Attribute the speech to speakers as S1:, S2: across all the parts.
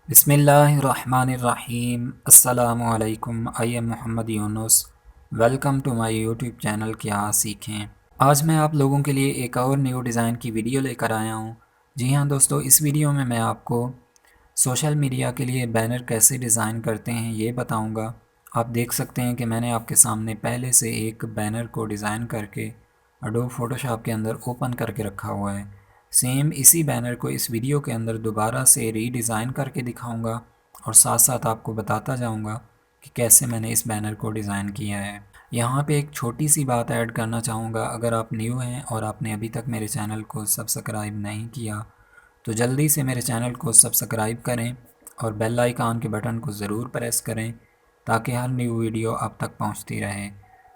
S1: बिस्मिल्लाहिर्रहमानिर्रहीम अस्सलामु अलैकुम। I am Mohammad Yunus. Welcome to my YouTube channel क्या सीखें। आज मैं आप लोगों के लिए एक और न्यू डिज़ाइन की वीडियो लेकर आया हूँ। जी हाँ दोस्तों, इस वीडियो में मैं आपको सोशल मीडिया के लिए बैनर कैसे डिज़ाइन करते हैं ये बताऊँगा। आप देख सकते हैं कि मैंने आपके सामने पहले से एक बैनर को डिज़ाइन करके एडोब फ़ोटोशॉप के अंदर ओपन करके रखा हुआ है। सेम इसी बैनर को इस वीडियो के अंदर दोबारा से रीडिज़ाइन करके दिखाऊंगा और साथ साथ आपको बताता जाऊंगा कि कैसे मैंने इस बैनर को डिज़ाइन किया है। यहाँ पे एक छोटी सी बात ऐड करना चाहूँगा, अगर आप न्यू हैं और आपने अभी तक मेरे चैनल को सब्सक्राइब नहीं किया तो जल्दी से मेरे चैनल को सब्सक्राइब करें और बेल आइकन के बटन को ज़रूर प्रेस करें ताकि हर न्यू वीडियो आप तक पहुँचती रहे।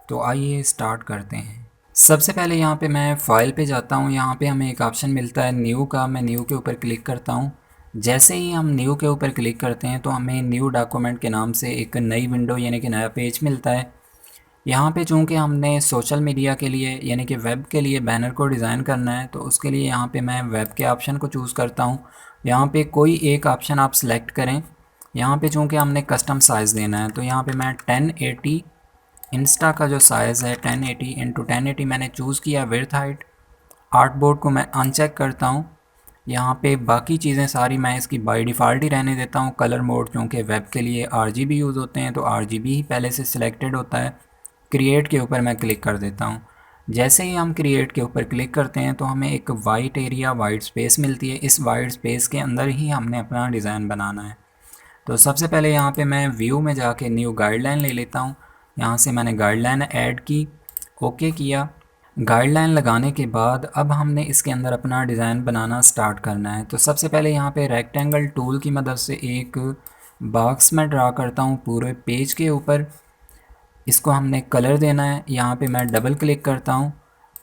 S1: तो आइए स्टार्ट करते हैं। सबसे पहले यहाँ पे मैं फ़ाइल पे जाता हूँ। यहाँ पे हमें एक ऑप्शन मिलता है न्यू का। मैं न्यू के ऊपर क्लिक करता हूँ। जैसे ही हम न्यू के ऊपर क्लिक करते हैं तो हमें न्यू डॉक्यूमेंट के नाम से एक नई विंडो यानी कि नया पेज मिलता है। यहाँ पे चूँकि हमने सोशल मीडिया के लिए यानी कि वेब के लिए बैनर को डिज़ाइन करना है तो उसके लिए यहाँ पे मैं वेब के ऑप्शन को चूज़ करता हूँ। यहाँ पे कोई एक ऑप्शन आप सेलेक्ट करें। यहाँ पे चूँकि हमने कस्टम साइज़ देना है तो यहाँ पे मैं 1080 इंस्टा का जो साइज़ है 1080 इंटू 1080 मैंने चूज़ किया। विड्थ हाइट आर्ट बोर्ड को मैं अनचेक करता हूँ। यहाँ पे बाकी चीज़ें सारी मैं इसकी बाय डिफ़ॉल्ट ही रहने देता हूँ। कलर मोड क्योंकि वेब के लिए RGB यूज़ होते हैं तो RGB ही पहले से सिलेक्टेड होता है। क्रिएट के ऊपर मैं क्लिक कर देता हूँ। जैसे ही हम क्रिएट के ऊपर क्लिक करते हैं तो हमें एक वाइट एरिया वाइट स्पेस मिलती है। इस वाइट स्पेस के अंदर ही हमने अपना डिज़ाइन बनाना है। तो सबसे पहले यहाँ पे मैं व्यू में जाके न्यू गाइडलाइन ले लेता हूँ। यहाँ से मैंने गाइडलाइन ऐड की, ओके किया। गाइडलाइन लगाने के बाद अब हमने इसके अंदर अपना डिज़ाइन बनाना स्टार्ट करना है। तो सबसे पहले यहाँ पे रेक्टेंगल टूल की मदद से एक बॉक्स में ड्रा करता हूँ पूरे पेज के ऊपर। इसको हमने कलर देना है। यहाँ पे मैं डबल क्लिक करता हूँ।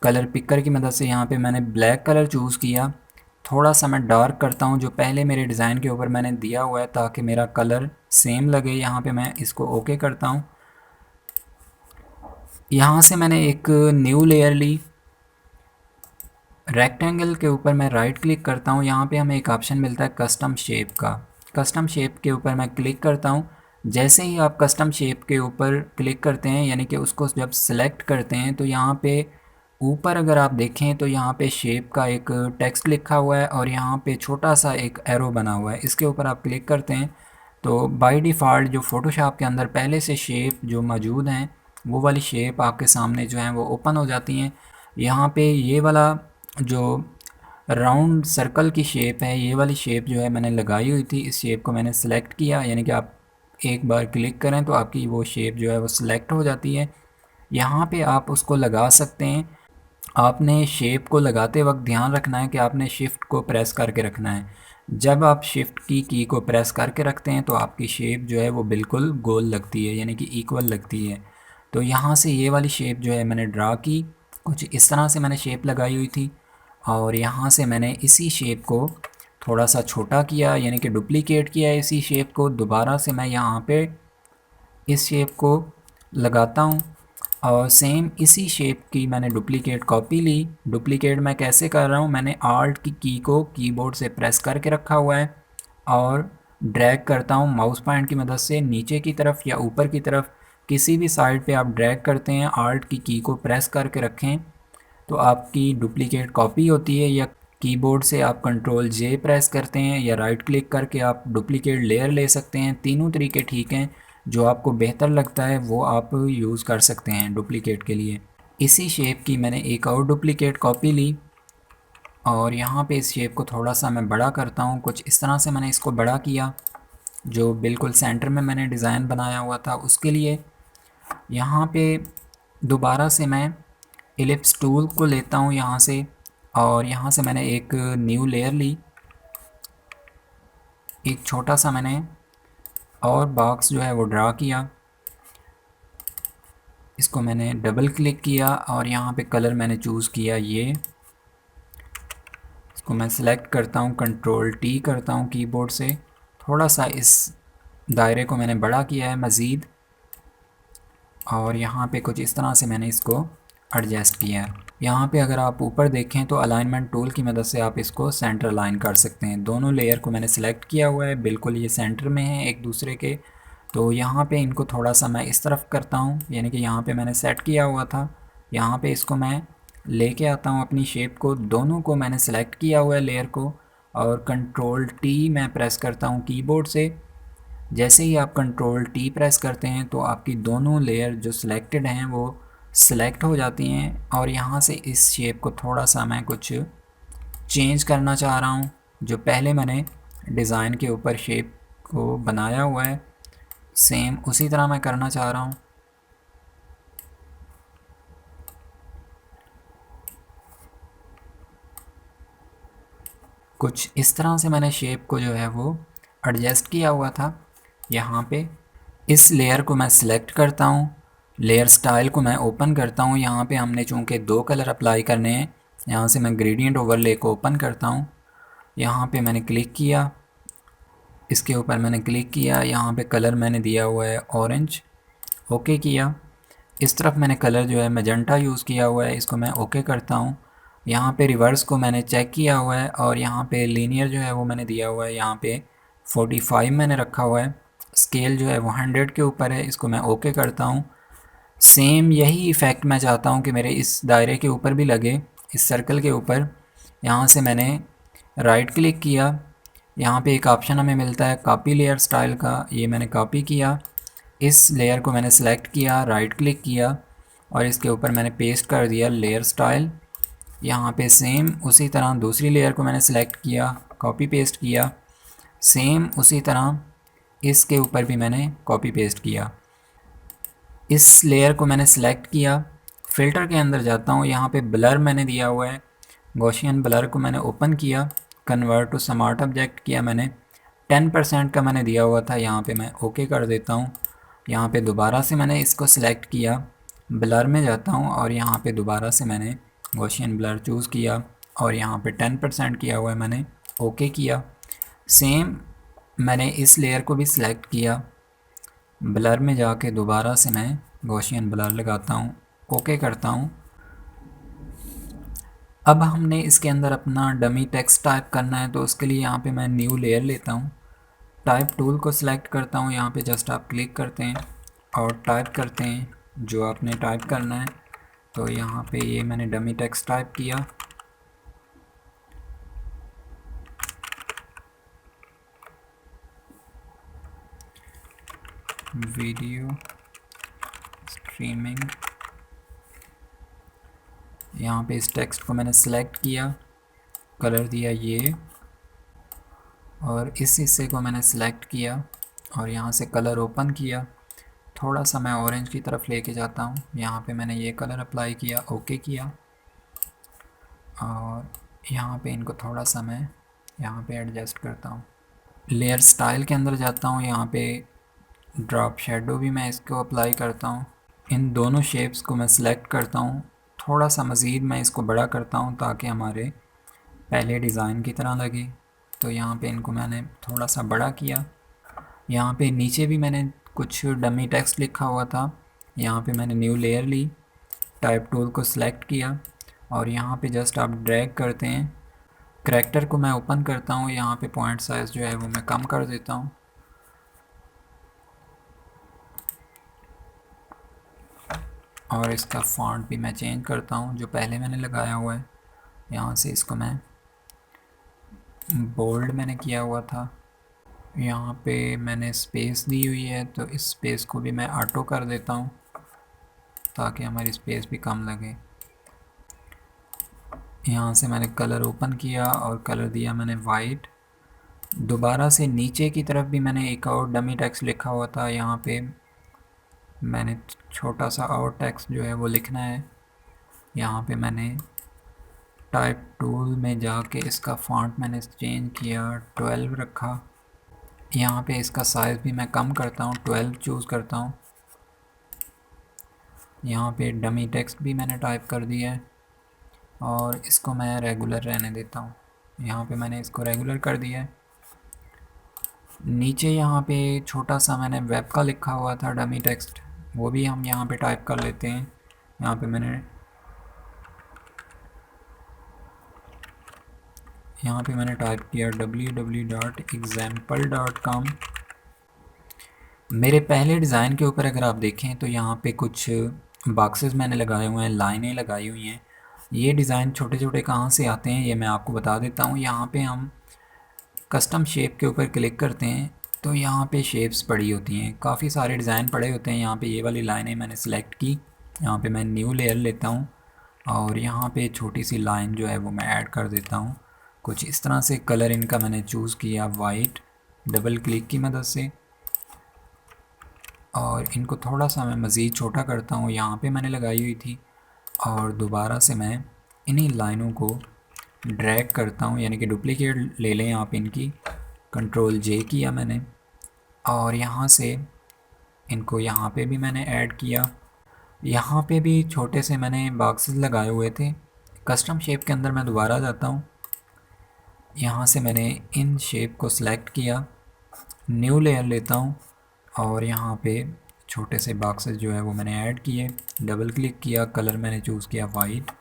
S1: कलर पिकर की मदद से यहाँ पे मैंने ब्लैक कलर चूज़ किया। थोड़ा सा मैं डार्क करता हूँ जो पहले मेरे डिज़ाइन के ऊपर मैंने दिया हुआ है ताकि मेरा कलर सेम लगे। यहाँ पे मैं इसको ओके करता हूँ। यहाँ से मैंने एक न्यू लेयर ली। रेक्टेंगल के ऊपर मैं राइट क्लिक करता हूँ। यहाँ पे हमें एक ऑप्शन मिलता है कस्टम शेप का। कस्टम शेप के ऊपर मैं क्लिक करता हूँ। जैसे ही आप कस्टम शेप के ऊपर क्लिक करते हैं यानी कि उसको जब सिलेक्ट करते हैं तो यहाँ पे ऊपर अगर आप देखें तो यहाँ पे शेप का एक टेक्स्ट लिखा हुआ है और यहाँ पे छोटा सा एक एरो बना हुआ है। इसके ऊपर आप क्लिक करते हैं तो बाय डिफ़ॉल्ट जो फ़ोटोशॉप के अंदर पहले से शेप जो मौजूद हैं वो वाली शेप आपके सामने जो है वो ओपन हो जाती हैं। यहाँ पे ये वाला जो राउंड सर्कल की शेप है ये वाली शेप जो है मैंने लगाई हुई थी। इस शेप को मैंने सेलेक्ट किया यानी कि आप एक बार क्लिक करें तो आपकी वो शेप जो है वो सिलेक्ट हो जाती है। यहाँ पे आप उसको लगा सकते हैं। आपने शेप को लगाते वक्त ध्यान रखना है कि आपने शिफ्ट को प्रेस करके रखना है। जब आप शिफ्ट की को प्रेस करके रखते हैं तो आपकी शेप जो है वो बिल्कुल गोल लगती है यानी कि इक्वल लगती है। तो यहाँ से ये वाली शेप जो है मैंने ड्रा की, कुछ इस तरह से मैंने शेप लगाई हुई थी और यहाँ से मैंने इसी शेप को थोड़ा सा छोटा किया यानी कि डुप्लीकेट किया। इसी शेप को दोबारा से मैं यहाँ पे इस शेप को लगाता हूँ और सेम इसी शेप की मैंने डुप्लीकेट कॉपी ली। डुप्लीकेट मैं कैसे कर रहा हूँ, मैंने आल्ट की को कीबोर्ड से प्रेस करके रखा हुआ है और ड्रैग करता हूँ माउस पॉइंट की मदद से नीचे की तरफ या ऊपर की तरफ। किसी भी साइड पे आप ड्रैग करते हैं, आल्ट की को प्रेस करके रखें तो आपकी डुप्लीकेट कॉपी होती है। या कीबोर्ड से आप कंट्रोल जे प्रेस करते हैं या राइट क्लिक करके आप डुप्लीकेट लेयर ले सकते हैं। तीनों तरीके ठीक हैं, जो आपको बेहतर लगता है वो आप यूज़ कर सकते हैं डुप्लीकेट के लिए। इसी शेप की मैंने एक और डुप्लीकेट कॉपी ली और यहाँ पे इस शेप को थोड़ा सा मैं बड़ा करता हूँ। कुछ इस तरह से मैंने इसको बड़ा किया जो बिल्कुल सेंटर में मैंने डिज़ाइन बनाया हुआ था उसके लिए। यहाँ पे दोबारा से मैं इलिप्स टूल को लेता हूँ यहाँ से और यहाँ से मैंने एक न्यू लेयर ली। एक छोटा सा मैंने और बॉक्स जो है वो ड्रा किया। इसको मैंने डबल क्लिक किया और यहाँ पे कलर मैंने चूज़ किया ये। इसको मैं सिलेक्ट करता हूँ, कंट्रोल टी करता हूँ कीबोर्ड से। थोड़ा सा इस दायरे को मैंने बड़ा किया है मज़ीद और यहाँ पे कुछ इस तरह से मैंने इसको एडजस्ट किया है। यहाँ पे अगर आप ऊपर देखें तो अलाइनमेंट टूल की मदद से आप इसको सेंटर अलाइन कर सकते हैं। दोनों लेयर को मैंने सिलेक्ट किया हुआ है, बिल्कुल ये सेंटर में है एक दूसरे के। तो यहाँ पे इनको थोड़ा सा मैं इस तरफ करता हूँ, यानी कि यहाँ पे मैंने सेट किया हुआ था, यहाँ पे इसको मैं लेके आता हूँ अपनी शेप को। दोनों को मैंने सेलेक्ट किया हुआ है लेयर को, और कंट्रोल टी मैं प्रेस करता हूँ कीबोर्ड से। जैसे ही आप कंट्रोल टी प्रेस करते हैं तो आपकी दोनों लेयर जो सिलेक्टेड हैं वो सिलेक्ट हो जाती हैं। और यहाँ से इस शेप को थोड़ा सा मैं कुछ चेंज करना चाह रहा हूँ। जो पहले मैंने डिज़ाइन के ऊपर शेप को बनाया हुआ है, सेम उसी तरह मैं करना चाह रहा हूँ। कुछ इस तरह से मैंने शेप को जो है वो एडजस्ट किया हुआ था। यहाँ पे इस लेयर को मैं सिलेक्ट करता हूँ, लेयर स्टाइल को मैं ओपन करता हूँ। यहाँ पे हमने चूँकि 2 कलर अप्लाई करने हैं, यहाँ से मैं ग्रेडियंट ओवरले को ओपन करता हूँ। यहाँ पे मैंने क्लिक किया, इसके ऊपर मैंने क्लिक किया, यहाँ पे कलर मैंने दिया हुआ है ऑरेंज, ओके किया। इस तरफ मैंने कलर जो है मैजेंटा यूज़ किया हुआ है, इसको मैं ओके करता हूँ। यहाँ पे रिवर्स को मैंने चेक किया हुआ है, और यहाँ पे लीनियर जो है वो मैंने दिया हुआ है, यहाँ पे 45 मैंने रखा हुआ है। स्केल जो है वो 100 के ऊपर है, इसको मैं ओके करता हूँ। सेम यही इफ़ेक्ट मैं चाहता हूँ कि मेरे इस दायरे के ऊपर भी लगे, इस सर्कल के ऊपर। यहाँ से मैंने राइट क्लिक किया, यहाँ पे एक ऑप्शन हमें मिलता है कॉपी लेयर स्टाइल का, ये मैंने कॉपी किया। इस लेयर को मैंने सेलेक्ट किया, राइट क्लिक किया, और इसके ऊपर मैंने पेस्ट कर दिया लेयर स्टाइल। यहाँ पे सेम उसी तरह दूसरी लेयर को मैंने सेलेक्ट किया, कॉपी पेस्ट किया, सेम उसी तरह इसके ऊपर भी मैंने कॉपी पेस्ट किया। इस लेयर को मैंने सेलेक्ट किया, फ़िल्टर के अंदर जाता हूँ, यहाँ पे ब्लर मैंने दिया हुआ है, गॉसियन ब्लर को मैंने ओपन किया, कन्वर्ट टू स्मार्ट ऑब्जेक्ट किया मैंने, 10% का मैंने दिया हुआ था, यहाँ पे मैं ओके कर देता हूँ। यहाँ पे दोबारा से मैंने इसको सिलेक्ट किया, ब्लर में जाता हूँ, और यहाँ पे दोबारा से मैंने गॉसियन ब्लर चूज़ किया, और यहाँ पे 10% किया हुआ है मैंने, ओके किया। सेम मैंने इस लेयर को भी सिलेक्ट किया, ब्लर में जाके दोबारा से मैं गॉसियन ब्लर लगाता हूँ, ओके करता हूँ। अब हमने इसके अंदर अपना डमी टेक्स्ट टाइप करना है, तो उसके लिए यहाँ पे मैं न्यू लेयर लेता हूँ, टाइप टूल को सिलेक्ट करता हूँ, यहाँ पे जस्ट आप क्लिक करते हैं और टाइप करते हैं जो आपने टाइप करना है। तो यहाँ पे ये मैंने डमी टेक्स्ट टाइप किया, वीडियो स्ट्रीमिंग। यहाँ पे इस टेक्स्ट को मैंने सेलेक्ट किया, कलर दिया ये, और इस हिस्से को मैंने सेलेक्ट किया और यहाँ से कलर ओपन किया। थोड़ा सा मैं ऑरेंज की तरफ लेके जाता हूँ, यहाँ पे मैंने ये कलर अप्लाई किया, ओके किया, और यहाँ पे इनको थोड़ा सा मैं यहाँ पे एडजस्ट करता हूँ। लेयर स्टाइल के अंदर जाता हूँ, यहाँ पे ड्रॉप शेडो भी मैं इसको अप्लाई करता हूँ। इन दोनों शेप्स को मैं सिलेक्ट करता हूँ, थोड़ा सा मज़ीद मैं इसको बड़ा करता हूँ ताकि हमारे पहले डिज़ाइन की तरह लगे। तो यहाँ पे इनको मैंने थोड़ा सा बड़ा किया। यहाँ पे नीचे भी मैंने कुछ डमी टेक्स्ट लिखा हुआ था, यहाँ पे मैंने न्यू लेयर ली, टाइप टूल को सिलेक्ट किया, और यहाँ पे जस्ट आप ड्रैग करते हैं। करैक्टर को मैं ओपन करता हूँ, यहाँ पे पॉइंट साइज़ जो है वो मैं कम कर देता हूँ, और इसका फॉन्ट भी मैं चेंज करता हूँ जो पहले मैंने लगाया हुआ है। यहाँ से इसको मैं बोल्ड मैंने किया हुआ था। यहाँ पे मैंने स्पेस दी हुई है, तो इस स्पेस को भी मैं ऑटो कर देता हूँ ताकि हमारी स्पेस भी कम लगे। यहाँ से मैंने कलर ओपन किया और कलर दिया मैंने वाइट। दोबारा से नीचे की तरफ भी मैंने एक और डमी टेक्स्ट लिखा हुआ था, यहाँ पे मैंने छोटा सा और टेक्स्ट जो है वो लिखना है। यहाँ पे मैंने टाइप टूल में जाके इसका फॉन्ट मैंने चेंज किया, 12 रखा। यहाँ पे इसका साइज़ भी मैं कम करता हूँ, 12 चूज़ करता हूँ। यहाँ पे डमी टेक्स्ट भी मैंने टाइप कर दिया है और इसको मैं रेगुलर रहने देता हूँ। यहाँ पे मैंने इसको रेगुलर कर दिया है। नीचे यहाँ पे छोटा सा मैंने वेब का लिखा हुआ था डमी टेक्स्ट, वो भी हम यहाँ पे टाइप कर लेते हैं। यहाँ पे मैंने यहाँ पे मैंने टाइप किया www.example.com। मेरे पहले डिज़ाइन के ऊपर अगर आप देखें तो यहाँ पे कुछ बॉक्सेस मैंने लगाए हुए हैं, लाइनें लगाई हुई हैं। ये डिज़ाइन छोटे छोटे कहाँ से आते हैं ये मैं आपको बता देता हूँ। यहाँ पे हम कस्टम शेप के ऊपर क्लिक करते हैं तो यहाँ पे शेप्स पड़ी होती हैं, काफ़ी सारे डिज़ाइन पड़े होते हैं। यहाँ पे ये वाली लाइनें मैंने सेलेक्ट की, यहाँ पे मैं न्यू लेयर लेता हूँ और यहाँ पे छोटी सी लाइन जो है वो मैं ऐड कर देता हूँ। कुछ इस तरह से कलर इनका मैंने चूज़ किया वाइट, डबल क्लिक की मदद से, और इनको थोड़ा सा मैं मज़ीद छोटा करता हूँ। यहाँ पे मैंने लगाई हुई थी और दोबारा से मैं इन्हीं लाइनों को ड्रैग करता हूँ, यानी कि डुप्लीकेट ले लें आप इनकी। कंट्रोल जे किया मैंने और यहाँ से इनको यहाँ पे भी मैंने ऐड किया। यहाँ पे भी छोटे से मैंने बॉक्सेस लगाए हुए थे। कस्टम शेप के अंदर मैं दोबारा जाता हूँ, यहाँ से मैंने इन शेप को सिलेक्ट किया, न्यू लेयर लेता हूँ और यहाँ पे छोटे से बॉक्सेस जो है वो मैंने ऐड किए, डबल क्लिक किया, कलर मैंने चूज़ किया वाइट।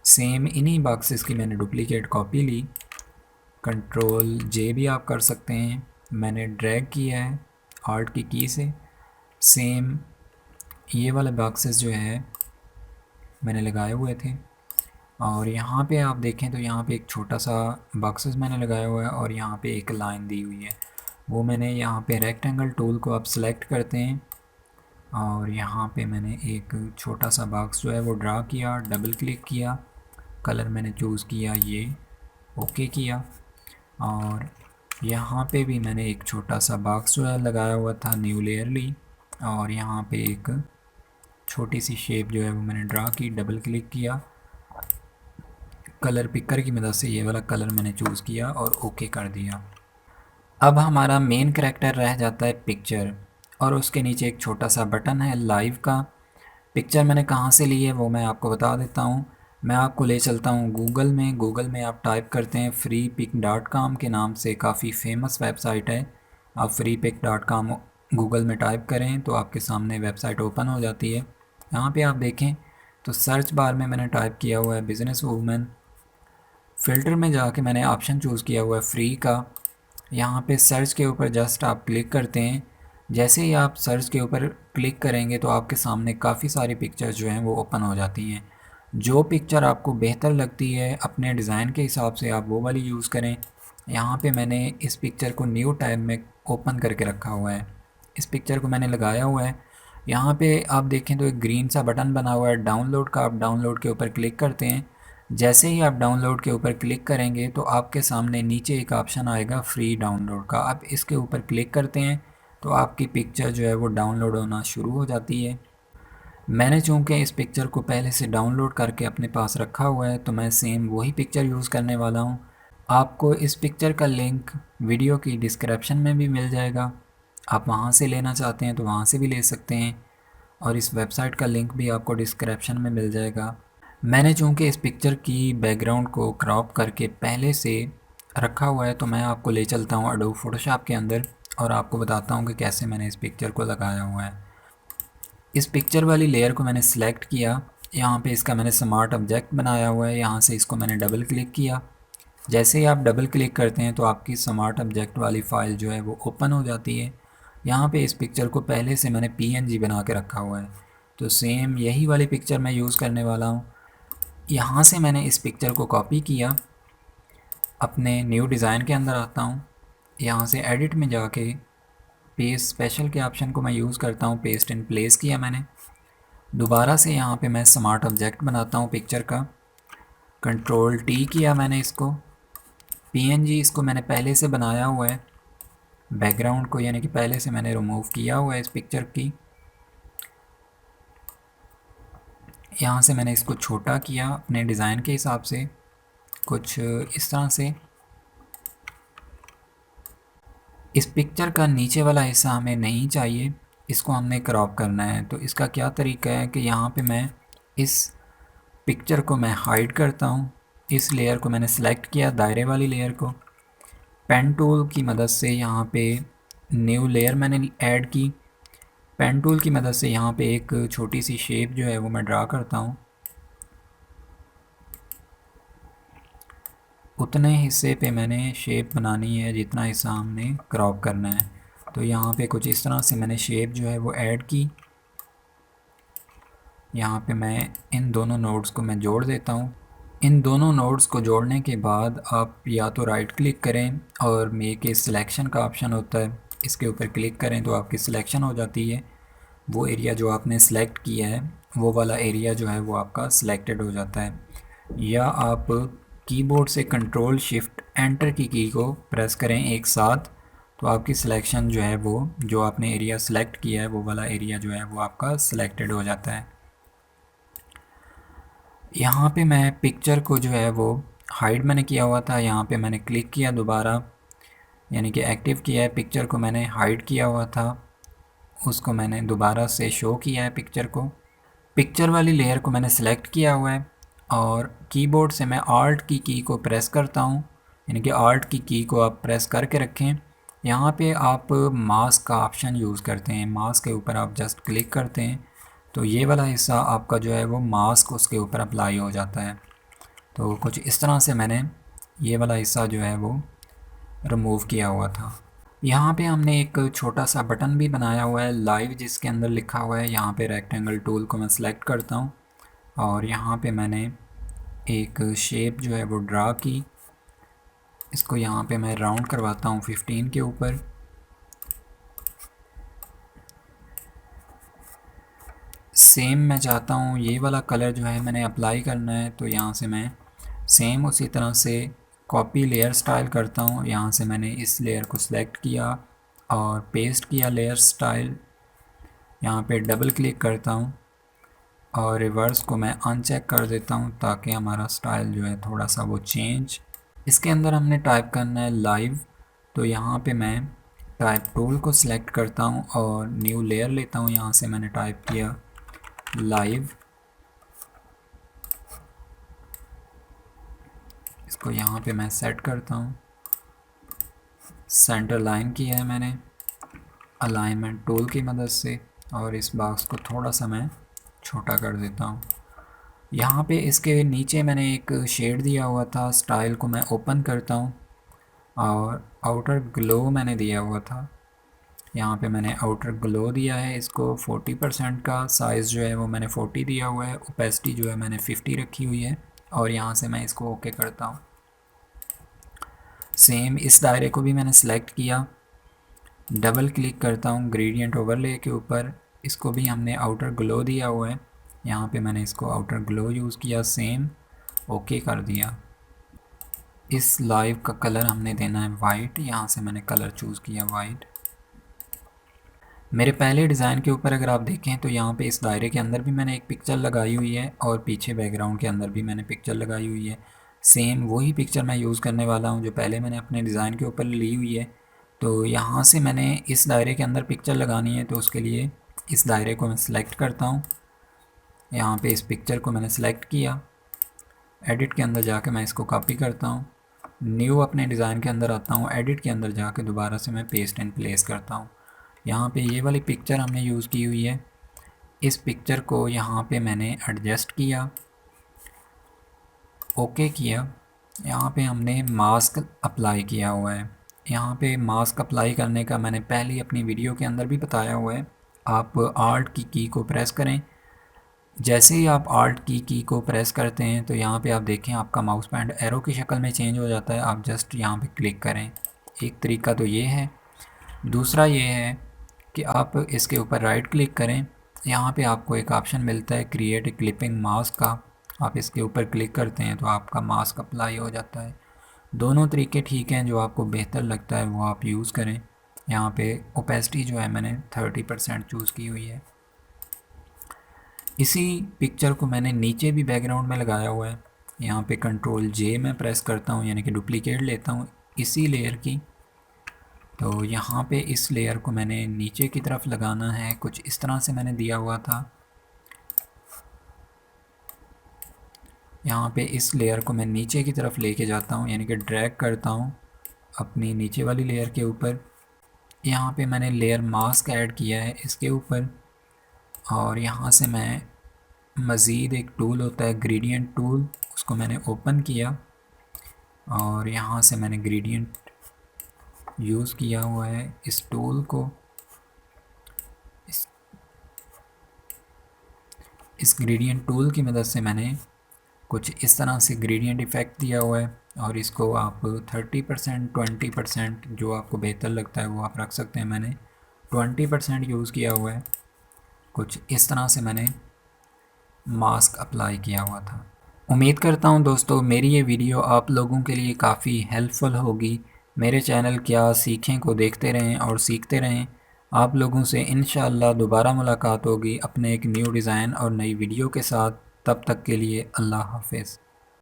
S1: सेम इन्हीं बॉक्सेस की मैंने डुप्लीकेट कॉपी ली, कंट्रोल जे भी आप कर सकते हैं, मैंने ड्रैग किया है आर्ट की की से। सेम ये वाले बॉक्सेस जो है मैंने लगाए हुए थे और यहाँ पे आप देखें तो यहाँ पे एक छोटा सा बॉक्सेस मैंने लगाया हुआ है और यहाँ पे एक लाइन दी हुई है। वो मैंने यहाँ पे रेक्टेंगल टूल को आप सेलेक्ट करते हैं और यहाँ पे मैंने एक छोटा सा बॉक्स जो है वो ड्रा किया, डबल क्लिक किया, कलर मैंने चूज़ किया ये, ओके किया और यहाँ पे भी मैंने एक छोटा सा बॉक्स जो है लगाया हुआ था, न्यू लेयर ली और यहाँ पे एक छोटी सी शेप जो है वो मैंने ड्रा की, डबल क्लिक किया, कलर पिकर की मदद से ये वाला कलर मैंने चूज़ किया और ओके कर दिया। अब हमारा मेन करैक्टर रह जाता है पिक्चर और उसके नीचे एक छोटा सा बटन है लाइव का। पिक्चर मैंने कहाँ से ली है वो मैं आपको बता देता हूँ। मैं आपको ले चलता हूँ गूगल में। गूगल में आप टाइप करते हैं freepik.com के नाम से, काफ़ी फेमस वेबसाइट है। आप freepik.com गूगल में टाइप करें तो आपके सामने वेबसाइट ओपन हो जाती है। यहाँ पे आप देखें तो सर्च बार में मैंने टाइप किया हुआ है बिज़नेस वूमेन। फ़िल्टर में जाके मैंने ऑप्शन चूज़ किया हुआ है फ्री का। यहाँ पे सर्च के ऊपर जस्ट आप क्लिक करते हैं। जैसे ही आप सर्च के ऊपर क्लिक करेंगे तो आपके सामने काफ़ी सारी पिक्चर्स जो हैं वो ओपन हो जाती हैं। जो पिक्चर आपको बेहतर लगती है अपने डिज़ाइन के हिसाब से आप वो वाली यूज़ करें। यहाँ पे मैंने इस पिक्चर को न्यू टैब में ओपन करके रखा हुआ है। इस पिक्चर को मैंने लगाया हुआ है। यहाँ पे आप देखें तो एक ग्रीन सा बटन बना हुआ है डाउनलोड का। आप डाउनलोड के ऊपर क्लिक करते हैं। जैसे ही आप डाउनलोड के ऊपर क्लिक करेंगे तो आपके सामने नीचे एक ऑप्शन आएगा फ्री डाउनलोड का। आप इसके ऊपर क्लिक करते हैं तो आपकी पिक्चर जो है वो डाउनलोड होना शुरू हो जाती है। मैंने चूँकि इस पिक्चर को पहले से डाउनलोड करके अपने पास रखा हुआ है तो मैं सेम वही पिक्चर यूज़ करने वाला हूँ। आपको इस पिक्चर का लिंक वीडियो की डिस्क्रिप्शन में भी मिल जाएगा। आप वहाँ से लेना चाहते हैं तो वहाँ से भी ले सकते हैं और इस वेबसाइट का लिंक भी आपको डिस्क्रिप्शन में मिल जाएगा। मैंने चूँकि इस पिक्चर की बैकग्राउंड को क्रॉप करके पहले से रखा हुआ है तो मैं आपको ले चलता हूँ एडोब फोटोशॉप के अंदर और आपको बताता हूँ कि कैसे मैंने इस पिक्चर को लगाया हुआ है। इस पिक्चर वाली लेयर को मैंने सिलेक्ट किया, यहाँ पे इसका मैंने स्मार्ट ऑब्जेक्ट बनाया हुआ है। यहाँ से इसको मैंने डबल क्लिक किया। जैसे ही आप डबल क्लिक करते हैं तो आपकी स्मार्ट ऑब्जेक्ट वाली फ़ाइल जो है वो ओपन हो जाती है। यहाँ पे इस पिक्चर को पहले से मैंने PNG बना के रखा हुआ है तो सेम यही वाली पिक्चर मैं यूज़ करने वाला हूँ। यहाँ से मैंने इस पिक्चर को कॉपी किया, अपने न्यू डिज़ाइन के अंदर आता हूँ। यहाँ से एडिट में जाके पेस्ट स्पेशल के ऑप्शन को मैं यूज़ करता हूँ, पेस्ट इन प्लेस किया मैंने। दोबारा से यहाँ पे मैं स्मार्ट ऑब्जेक्ट बनाता हूँ पिक्चर का, कंट्रोल T किया मैंने इसको। PNG इसको मैंने पहले से बनाया हुआ है, बैकग्राउंड को यानी कि पहले से मैंने रिमूव किया हुआ है इस पिक्चर की। यहाँ से मैंने इसको छोटा किया अपने डिज़ाइन के हिसाब से, कुछ इस तरह से। इस पिक्चर का नीचे वाला हिस्सा हमें नहीं चाहिए, इसको हमने क्रॉप करना है। तो इसका क्या तरीका है कि यहाँ पे मैं इस पिक्चर को मैं हाइड करता हूँ। इस लेयर को मैंने सेलेक्ट किया, दायरे वाली लेयर को, पेन टूल की मदद से यहाँ पे न्यू लेयर मैंने ऐड की। पेन टूल की मदद से यहाँ पे एक छोटी सी शेप जो है वो मैं ड्रा करता हूँ। उतने हिस्से पे मैंने शेप बनानी है जितना हिस्सा हमने क्रॉप करना है। तो यहाँ पे कुछ इस तरह से मैंने शेप जो है वो ऐड की। यहाँ पे मैं इन दोनों नोड्स को मैं जोड़ देता हूँ। इन दोनों नोड्स को जोड़ने के बाद आप या तो राइट क्लिक करें और मेक ए सिलेक्शन का ऑप्शन होता है, इसके ऊपर क्लिक करें तो आपकी सिलेक्शन हो जाती है। वो एरिया जो आपने सेलेक्ट किया है वो वाला एरिया जो है वो आपका सिलेक्टेड हो जाता है। या आप कीबोर्ड से कंट्रोल शिफ्ट एंटर की को प्रेस करें एक साथ, तो आपकी सिलेक्शन जो है वो जो आपने एरिया सेलेक्ट किया है वो वाला एरिया जो है वो आपका सिलेक्टेड हो जाता है। यहाँ पे मैं पिक्चर को जो है वो हाइड मैंने किया हुआ था, यहाँ पे मैंने क्लिक किया दोबारा, यानी कि एक्टिव किया है। पिक्चर को मैंने हाइड किया हुआ था, उसको मैंने दोबारा से शो किया है पिक्चर को। पिक्चर वाली लेयर को मैंने सेलेक्ट किया हुआ है और कीबोर्ड से मैं आल्ट की को प्रेस करता हूँ, यानी कि आल्ट की को आप प्रेस करके रखें। यहाँ पे आप मास्क का ऑप्शन यूज़ करते हैं, मास्क के ऊपर आप जस्ट क्लिक करते हैं तो ये वाला हिस्सा आपका जो है वो मास्क उसके ऊपर अप्लाई हो जाता है। तो कुछ इस तरह से मैंने ये वाला हिस्सा जो है वो रिमूव किया हुआ था। यहाँ पे हमने एक छोटा सा बटन भी बनाया हुआ है लाइव, जिसके अंदर लिखा हुआ है, यहाँ पे रेक्टेंगल टूल को मैं सेलेक्ट करता हूँ और यहाँ पे मैंने एक शेप जो है वो ड्रा की। इसको यहाँ पे मैं राउंड करवाता हूँ 15 के ऊपर। सेम मैं चाहता हूँ ये वाला कलर जो है मैंने अप्लाई करना है, तो यहाँ से मैं सेम उसी तरह से कॉपी लेयर स्टाइल करता हूँ। यहाँ से मैंने इस लेयर को सिलेक्ट किया और पेस्ट किया लेयर स्टाइल। यहाँ पे डबल क्लिक करता हूँ और रिवर्स को मैं अनचेक कर देता हूँ ताकि हमारा स्टाइल जो है थोड़ा सा वो चेंज। इसके अंदर हमने टाइप करना है लाइव, तो यहाँ पे मैं टाइप टूल को सिलेक्ट करता हूँ और न्यू लेयर लेता हूँ। यहाँ से मैंने टाइप किया लाइव, इसको यहाँ पे मैं सेट करता हूँ। सेंटर लाइन किया है मैंने अलाइनमेंट टूल की मदद से और इस बॉक्स को थोड़ा सा मैं छोटा कर देता हूँ। यहाँ पे इसके नीचे मैंने एक शेड दिया हुआ था, स्टाइल को मैं ओपन करता हूँ और आउटर ग्लो मैंने दिया हुआ था। यहाँ पे मैंने आउटर ग्लो दिया है, इसको 40% का साइज़ जो है वो मैंने 40 दिया हुआ है, ओपेसिटी जो है मैंने 50 रखी हुई है और यहाँ से मैं इसको ओके करता हूँ। सेम इस दायरे को भी मैंने सेलेक्ट किया, डबल क्लिक करता हूँ ग्रेडियंट ओवरले के ऊपर, इसको भी हमने आउटर ग्लो दिया हुआ है, यहाँ पे मैंने इसको आउटर ग्लो यूज़ किया, सेम ओके कर दिया। इस लाइव का कलर हमने देना है वाइट, यहाँ से मैंने कलर चूज़ किया वाइट। मेरे पहले डिज़ाइन के ऊपर अगर आप देखें तो यहाँ पे इस दायरे के अंदर भी मैंने एक पिक्चर लगाई हुई है और पीछे बैकग्राउंड के अंदर भी मैंने पिक्चर लगाई हुई है। सेम वही पिक्चर मैं यूज़ करने वाला हूँ जो पहले मैंने अपने डिज़ाइन के ऊपर ली हुई है। तो यहाँ से मैंने इस दायरे के अंदर पिक्चर लगानी है, तो उसके लिए इस दायरे को मैं सिलेक्ट करता हूँ। यहाँ पे इस पिक्चर को मैंने सेलेक्ट किया, एडिट के अंदर जाके मैं इसको कॉपी करता हूँ, न्यू अपने डिज़ाइन के अंदर आता हूँ, एडिट के अंदर जाके दोबारा से मैं पेस्ट एंड प्लेस करता हूँ। यहाँ पे ये वाली पिक्चर हमने यूज़ की हुई है, इस पिक्चर को यहाँ पे मैंने एडजस्ट किया, ओके किया। यहाँ पे हमने मास्क अप्लाई किया हुआ है। यहाँ पे मास्क अप्लाई करने का मैंने पहले अपनी वीडियो के अंदर भी बताया हुआ है। आप आल्ट की को प्रेस करें, जैसे ही आप आल्ट की को प्रेस करते हैं तो यहाँ पे आप देखें आपका माउस पैड एरो की शक्ल में चेंज हो जाता है। आप जस्ट यहाँ पे क्लिक करें, एक तरीका तो ये है। दूसरा ये है कि आप इसके ऊपर राइट क्लिक करें, यहाँ पे आपको एक ऑप्शन मिलता है क्रिएट ए क्लिपिंग मास्क का, आप इसके ऊपर क्लिक करते हैं तो आपका मास्क अप्लाई हो जाता है। दोनों तरीके ठीक हैं, जो आपको बेहतर लगता है वो आप यूज़ करें। यहाँ पे ओपेसिटी जो है मैंने 30% चूज़ की हुई है। इसी पिक्चर को मैंने नीचे भी बैकग्राउंड में लगाया हुआ है। यहाँ पे कंट्रोल जे मैं प्रेस करता हूँ, यानी कि डुप्लीकेट लेता हूँ इसी लेयर की। तो यहाँ पे इस लेयर को मैंने नीचे की तरफ लगाना है, कुछ इस तरह से मैंने दिया हुआ था। यहाँ पे इस लेयर को मैं नीचे की तरफ लेके जाता हूँ, यानी कि ड्रैग करता हूँ अपनी नीचे वाली लेयर के ऊपर। यहाँ पे मैंने लेयर मास्क ऐड किया है इसके ऊपर और यहाँ से मैं मज़ीद एक टूल होता है ग्रेडियंट टूल, उसको मैंने ओपन किया और यहाँ से मैंने ग्रेडियंट यूज़ किया हुआ है। इस टूल को इस ग्रेडियंट टूल की मदद से मैंने कुछ इस तरह से ग्रेडियंट इफ़ेक्ट दिया हुआ है, और इसको आप 30% 20% जो आपको बेहतर लगता है वो आप रख सकते हैं। मैंने 20% यूज़ किया हुआ है। कुछ इस तरह से मैंने मास्क अप्लाई किया हुआ था। उम्मीद करता हूँ दोस्तों मेरी ये वीडियो आप लोगों के लिए काफ़ी हेल्पफुल होगी। मेरे चैनल क्या सीखें को देखते रहें और सीखते रहें। आप लोगों से इंशाअल्लाह दोबारा मुलाकात होगी अपने एक न्यू डिज़ाइन और नई वीडियो के साथ। तब तक के लिए अल्लाह हाफ़िज़।